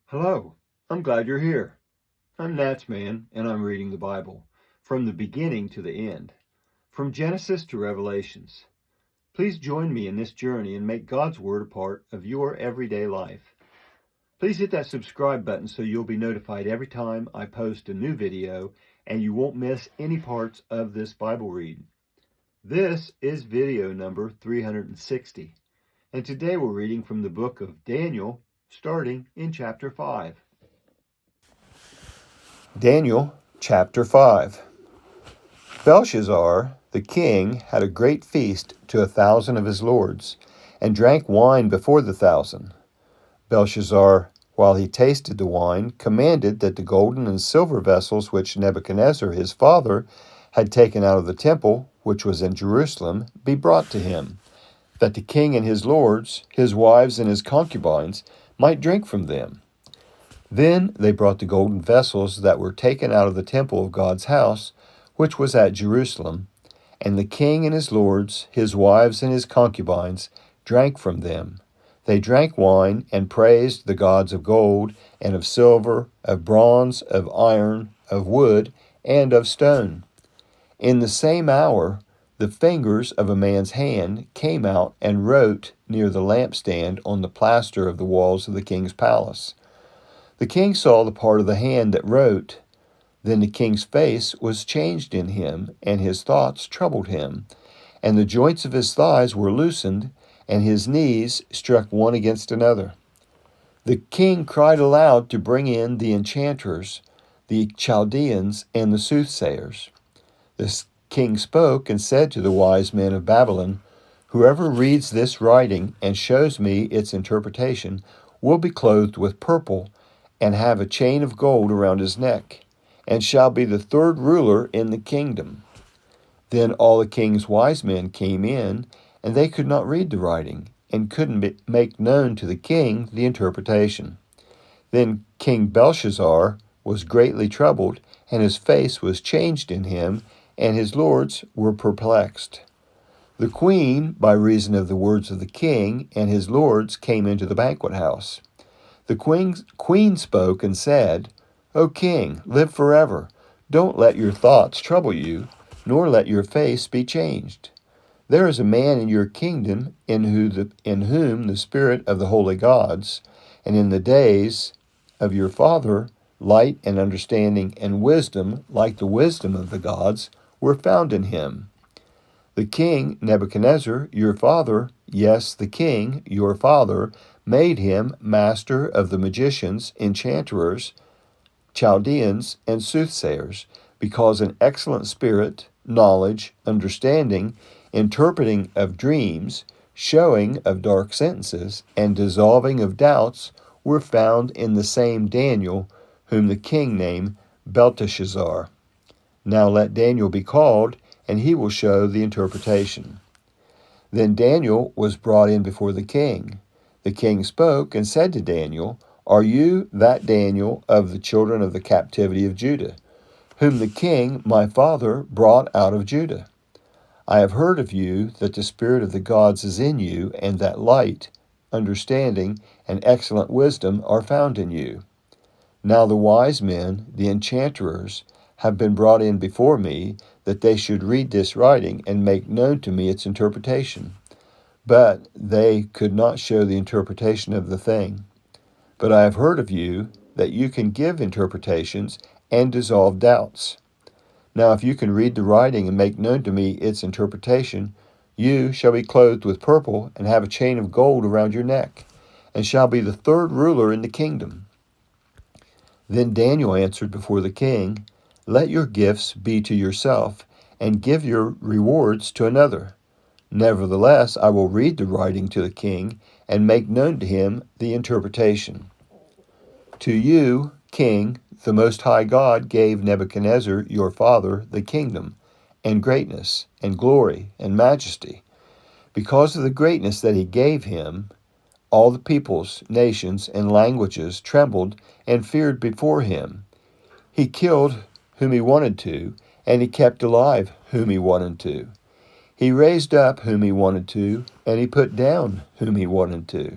Hello, I'm glad you're here. I'm NatsMan, and I'm reading the Bible, from the beginning to the end, from Genesis to Revelations. Please join me in this journey and make God's Word a part of your everyday life. Please hit that subscribe button so you'll be notified every time I post a new video and you won't miss any parts of this Bible read. This is video number 360, and today we're reading from the book of Daniel, starting in chapter 5. Daniel chapter 5. Belshazzar, the king, had a great feast to 1,000 of his lords, and drank wine before the 1,000. Belshazzar, while he tasted the wine, commanded that the golden and silver vessels which Nebuchadnezzar his father had taken out of the temple, which was in Jerusalem, be brought to him, that the king and his lords, his wives and his concubines, might drink from them. Then they brought the golden vessels that were taken out of the temple of God's house, which was at Jerusalem, and the king and his lords, his wives and his concubines, drank from them. They drank wine and praised the gods of gold and of silver, of bronze, of iron, of wood, and of stone. In the same hour, the fingers of a man's hand came out and wrote near the lampstand on the plaster of the walls of the king's palace. The king saw the part of the hand that wrote. Then the king's face was changed in him, and his thoughts troubled him. And the joints of his thighs were loosened, and his knees struck one against another. The king cried aloud to bring in the enchanters, the Chaldeans, and the soothsayers. The king spoke and said to the wise men of Babylon, "Whoever reads this writing and shows me its interpretation will be clothed with purple, and have a chain of gold around his neck, and shall be the third ruler in the kingdom." Then all the king's wise men came in, and they could not read the writing, and couldn't make known to the king the interpretation. Then King Belshazzar was greatly troubled, and his face was changed in him, and his lords were perplexed. The queen, by reason of the words of the king and his lords, came into the banquet house. The queen spoke and said, "O king, live forever. Don't let your thoughts trouble you, nor let your face be changed. There is a man in your kingdom in whom the spirit of the holy gods, and in the days of your father, light and understanding and wisdom, like the wisdom of the gods, were found in him. The king Nebuchadnezzar, your father, yes, the king, your father, made him master of the magicians, enchanters, Chaldeans, and soothsayers, because an excellent spirit, knowledge, understanding, interpreting of dreams, showing of dark sentences, and dissolving of doubts were found in the same Daniel, whom the king named Belteshazzar. Now let Daniel be called, and he will show the interpretation." Then Daniel was brought in before the king. The king spoke and said to Daniel, "Are you that Daniel of the children of the captivity of Judah, whom the king, my father, brought out of Judah? I have heard of you that the spirit of the gods is in you, and that light, understanding, and excellent wisdom are found in you. Now the wise men, the enchanters, have been brought in before me, that they should read this writing and make known to me its interpretation. But they could not show the interpretation of the thing. But I have heard of you that you can give interpretations and dissolve doubts. Now if you can read the writing and make known to me its interpretation, you shall be clothed with purple and have a chain of gold around your neck, and shall be the third ruler in the kingdom." Then Daniel answered before the king, "Let your gifts be to yourself, and give your rewards to another. Nevertheless, I will read the writing to the king, and make known to him the interpretation. To you, king, the Most High God gave Nebuchadnezzar your father the kingdom, and greatness, and glory, and majesty. Because of the greatness that he gave him, all the peoples, nations, and languages trembled and feared before him. He killed whom he wanted to, and he kept alive whom he wanted to. He raised up whom he wanted to, and he put down whom he wanted to.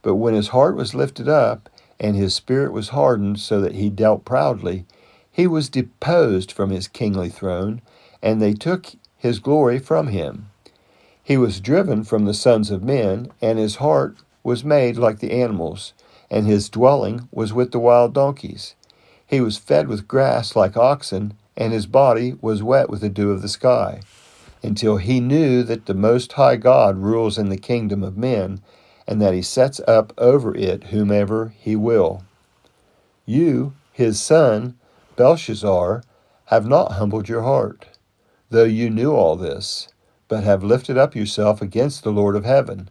But when his heart was lifted up, and his spirit was hardened so that he dealt proudly, he was deposed from his kingly throne, and they took his glory from him. He was driven from the sons of men, and his heart was made like the animals, and his dwelling was with the wild donkeys. He was fed with grass like oxen, and his body was wet with the dew of the sky, until he knew that the Most High God rules in the kingdom of men, and that he sets up over it whomever he will. You, his son, Belshazzar, have not humbled your heart, though you knew all this, but have lifted up yourself against the Lord of heaven,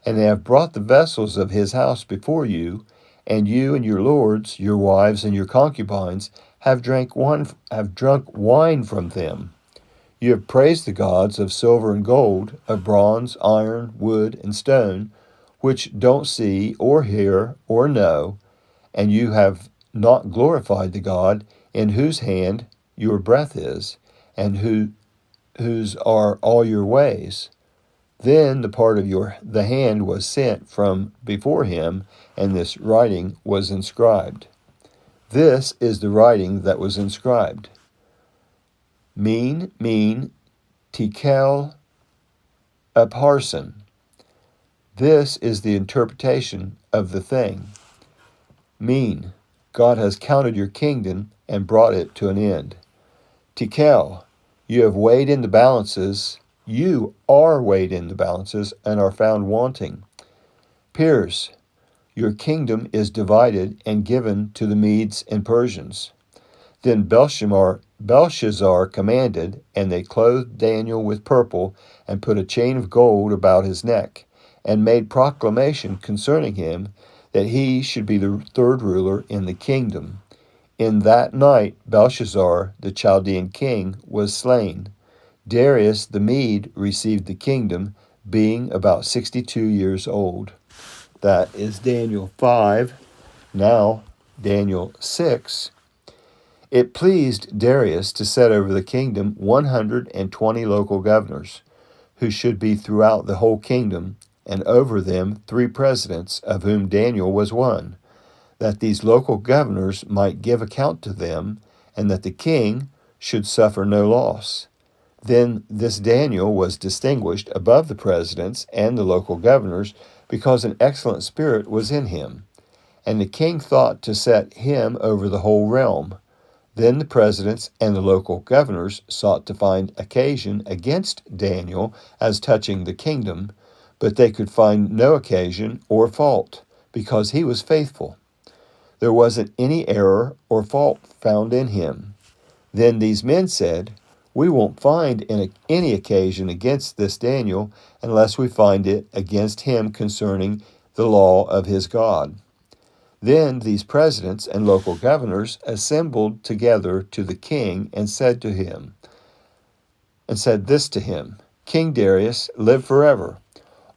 and have brought the vessels of his house before you, and you and your lords, your wives and your concubines, have drunk wine from them. You have praised the gods of silver and gold, of bronze, iron, wood, and stone, which don't see or hear or know, and you have not glorified the God in whose hand your breath is, and whose are all your ways. Then the part of the hand was sent from before him, and this writing was inscribed. This is the writing that was inscribed. Min, Tekel, Upharsin. This is the interpretation of the thing. Min, God has counted your kingdom and brought it to an end. Tekel, you have weighed in the balances. You are weighed in the balances and are found wanting. Peers, your kingdom is divided and given to the Medes and Persians. Then Belshazzar commanded, and they clothed Daniel with purple and put a chain of gold about his neck, and made proclamation concerning him that he should be the third ruler in the kingdom. In that night Belshazzar, the Chaldean king, was slain. Darius the Mede received the kingdom, being about 62 years old. That is Daniel 5. Now, Daniel 6. It pleased Darius to set over the kingdom 120 local governors, who should be throughout the whole kingdom, and over them 3 presidents, of whom Daniel was one, that these local governors might give account to them, and that the king should suffer no loss. Then this Daniel was distinguished above the presidents and the local governors, because an excellent spirit was in him. And the king thought to set him over the whole realm. Then the presidents and the local governors sought to find occasion against Daniel as touching the kingdom, but they could find no occasion or fault, because he was faithful. There wasn't any error or fault found in him. Then these men said, "We won't find any occasion against this Daniel unless we find it against him concerning the law of his God." Then these presidents and local governors assembled together to the king and said this to him, "King Darius, live forever.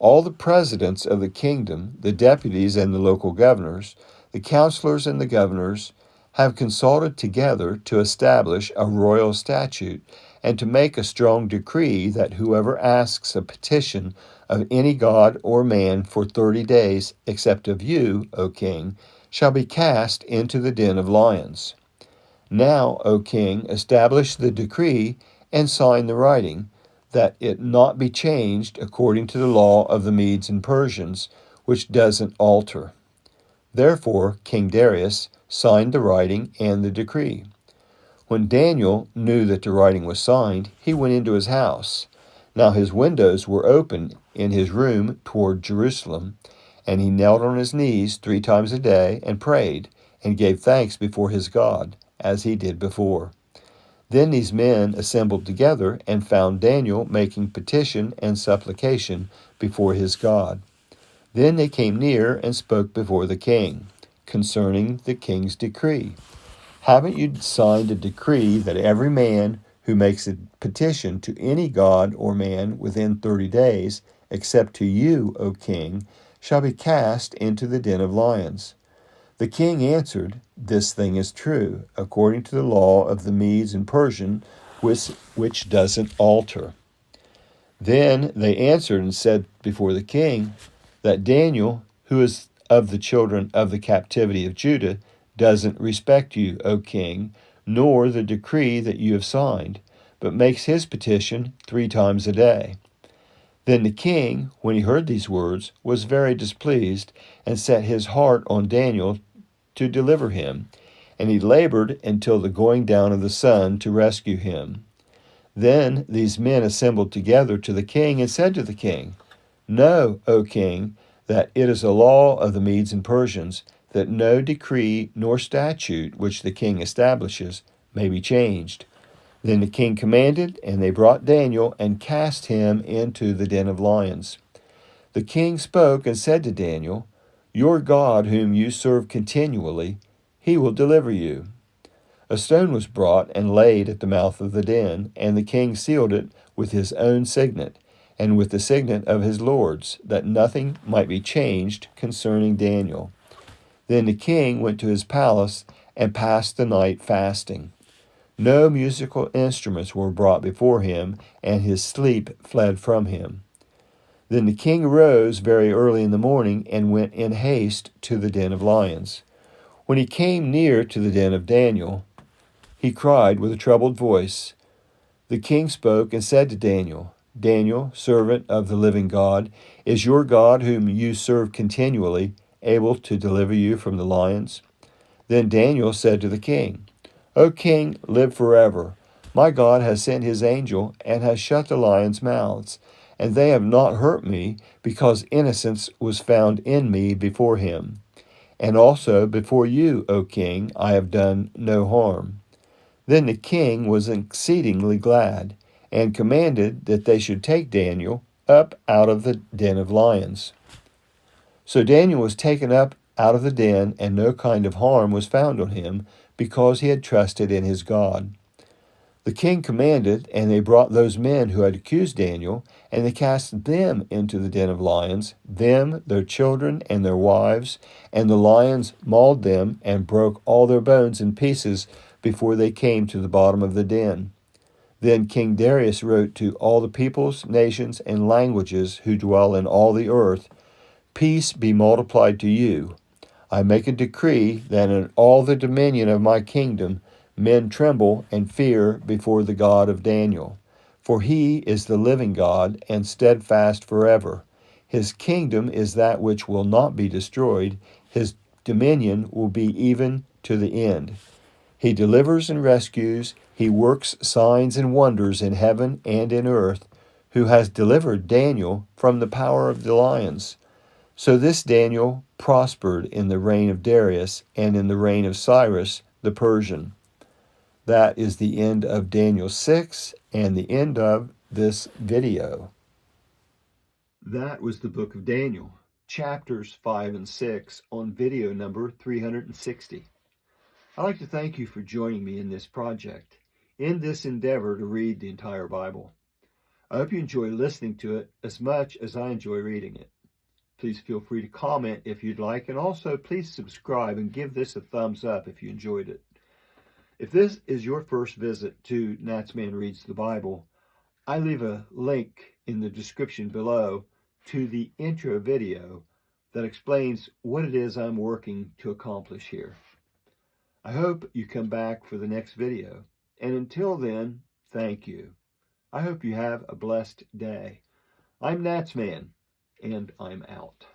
All the presidents of the kingdom, the deputies and the local governors, the counselors and the governors, have consulted together to establish a royal statute and to make a strong decree that whoever asks a petition of any god or man for 30 days, except of you, O king, shall be cast into the den of lions. Now, O king, establish the decree and sign the writing, that it not be changed according to the law of the Medes and Persians, which doesn't alter." Therefore King Darius signed the writing and the decree. When Daniel knew that the writing was signed, he went into his house. Now his windows were open in his room toward Jerusalem, and he knelt on his knees 3 times a day and prayed, and gave thanks before his God, as he did before. Then these men assembled together and found Daniel making petition and supplication before his God. Then they came near and spoke before the king concerning the king's decree. "Haven't you signed a decree that every man who makes a petition to any god or man within 30 days, except to you, O king, shall be cast into the den of lions?" The king answered, "This thing is true, according to the law of the Medes and Persians, which doesn't alter." Then they answered and said before the king, that Daniel, who is of the children of the captivity of Judah doesn't respect you, O king, nor the decree that you have signed, but makes his petition 3 times a day. Then the king, when he heard these words, was very displeased, and set his heart on Daniel to deliver him, and he labored until the going down of the sun to rescue him. Then these men assembled together to the king and said to the king, Know, O king, that it is a law of the Medes and Persians that no decree nor statute which the king establishes may be changed. Then the king commanded, and they brought Daniel and cast him into the den of lions. The king spoke and said to Daniel, Your God, whom you serve continually, he will deliver you. A stone was brought and laid at the mouth of the den, and the king sealed it with his own signet, and with the signet of his lords, that nothing might be changed concerning Daniel. Then the king went to his palace and passed the night fasting. No musical instruments were brought before him, and his sleep fled from him. Then the king arose very early in the morning and went in haste to the den of lions. When he came near to the den of Daniel, he cried with a troubled voice. The king spoke and said to Daniel, Daniel, servant of the living God, is your God, whom you serve continually, able to deliver you from the lions? Then Daniel said to the king, O king, live forever. My God has sent his angel and has shut the lions' mouths, and they have not hurt me, because innocence was found in me before him. And also before you, O king, I have done no harm. Then the king was exceedingly glad, and commanded that they should take Daniel up out of the den of lions. So Daniel was taken up out of the den, and no kind of harm was found on him, because he had trusted in his God. The king commanded, and they brought those men who had accused Daniel, and they cast them into the den of lions, them, their children, and their wives, and the lions mauled them and broke all their bones in pieces before they came to the bottom of the den. Then King Darius wrote to all the peoples, nations, and languages who dwell in all the earth, Peace be multiplied to you. I make a decree that in all the dominion of my kingdom men tremble and fear before the God of Daniel. For he is the living God and steadfast forever. His kingdom is that which will not be destroyed. His dominion will be even to the end. He delivers and rescues. He works signs and wonders in heaven and in earth, who has delivered Daniel from the power of the lions. So this Daniel prospered in the reign of Darius and in the reign of Cyrus the Persian. That is the end of Daniel 6 and the end of this video. That was the book of Daniel, chapters 5 and 6 on video number 360. I'd like to thank you for joining me in this project, in this endeavor to read the entire Bible. I hope you enjoy listening to it as much as I enjoy reading it. Please feel free to comment if you'd like, and also please subscribe and give this a thumbs up if you enjoyed it. If this is your first visit to NatsMan Reads the Bible, I leave a link in the description below to the intro video that explains what it is I'm working to accomplish here. I hope you come back for the next video, and until then, thank you. I hope you have a blessed day. I'm NatsMan, and I'm out.